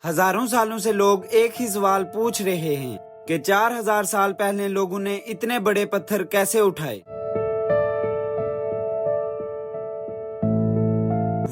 हजारों सालों से लोग एक ही सवाल पूछ रहे हैं कि 4000 साल पहले लोगों ने इतने बड़े पत्थर कैसे उठाए,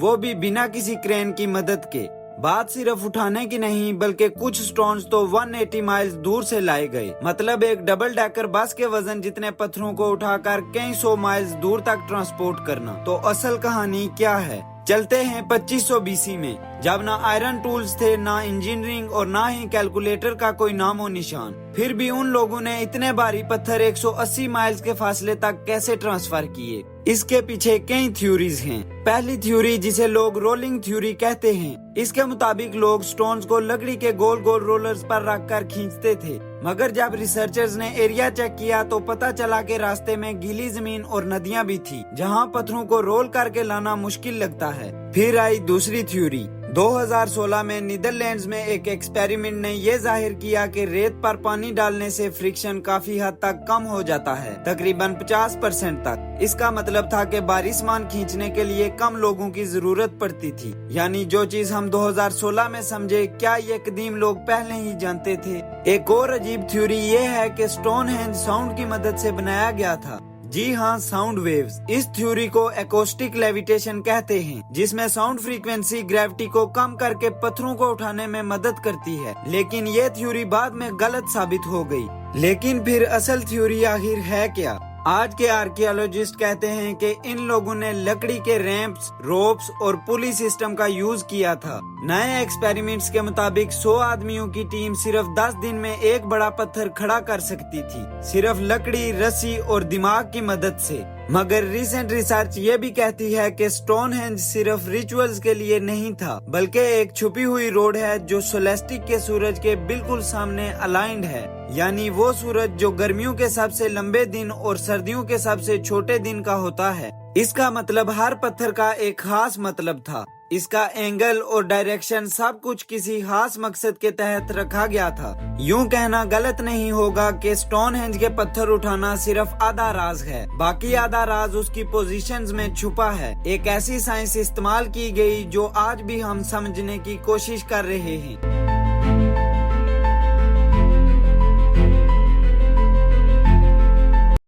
वो भी बिना किसी क्रेन की मदद के। बात सिर्फ उठाने की नहीं बल्कि कुछ स्टोन्स तो 180 माइल्स दूर से लाए गए, मतलब एक डबल डेकर बस के वजन जितने पत्थरों को उठाकर कई सौ माइल्स दूर तक ट्रांसपोर्ट करना। तो असल कहानी क्या है? चलते हैं 2500 बीसी में, जब ना आयरन टूल्स थे, ना इंजीनियरिंग और ना ही कैलकुलेटर का कोई नामो निशान। फिर भी उन लोगों ने इतने भारी पत्थर 180 माइल्स के फासले तक कैसे ट्रांसफर किए? इसके पीछे कई थ्योरीज हैं। पहली थ्योरी, जिसे लोग रोलिंग थ्योरी कहते हैं, इसके मुताबिक लोग स्टोन्स को लकड़ी के गोल गोल रोलर्स पर रखकर खींचते थे, मगर जब रिसर्चर्स ने एरिया चेक किया तो पता चला कि रास्ते में गीली जमीन और नदियां भी थी, जहां पत्थरों को रोल करके लाना मुश्किल लगता है। फिर आई दूसरी थ्योरी। 2016 में नीदरलैंड्स में एक एक्सपेरिमेंट ने ये जाहिर किया कि रेत पर पानी डालने से फ्रिक्शन काफी हद तक कम हो जाता है, तकरीबन 50% तक। इसका मतलब था कि भारी सामान खींचने के लिए कम लोगों की जरूरत पड़ती थी। यानी जो चीज हम 2016 में समझे, क्या ये कदीम लोग पहले ही जानते थे? एक और अजीब थ्योरी ये है कि स्टोनहेंज साउंड की मदद से बनाया गया था। जी हाँ, साउंड वेव्स। इस थ्योरी को एकॉस्टिक लेविटेशन कहते हैं, जिसमें साउंड फ्रीक्वेंसी ग्रेविटी को कम करके पत्थरों को उठाने में मदद करती है। लेकिन ये थ्योरी बाद में गलत साबित हो गई। लेकिन फिर असल थ्योरी आखिर है क्या? आज के आर्कियोलॉजिस्ट कहते हैं कि इन लोगों ने लकड़ी के रैंप्स, रोप्स और पुली सिस्टम का यूज किया था। नए एक्सपेरिमेंट्स के मुताबिक 100 आदमियों की टीम सिर्फ 10 दिन में एक बड़ा पत्थर खड़ा कर सकती थी, सिर्फ लकड़ी, रस्सी और दिमाग की मदद से। मगर रिसेंट रिसर्च ये भी कहती है कि स्टोनहेंज सिर्फ रिचुअल्स के लिए नहीं था, बल्कि एक छुपी हुई रोड है जो सोलेस्टिक के सूरज के बिल्कुल सामने अलाइंड है। यानी वो सूरज जो गर्मियों के सबसे लंबे दिन और सर्दियों के सबसे छोटे दिन का होता है। इसका मतलब हर पत्थर का एक खास मतलब था। इसका एंगल और डायरेक्शन सब कुछ किसी खास मकसद के तहत रखा गया था। यूं कहना गलत नहीं होगा कि स्टोनहेंज के पत्थर उठाना सिर्फ आधा राज है, बाकी आधा राज उसकी पोजीशंस में छुपा है। एक ऐसी साइंस इस्तेमाल की गई जो आज भी हम समझने की कोशिश कर रहे हैं।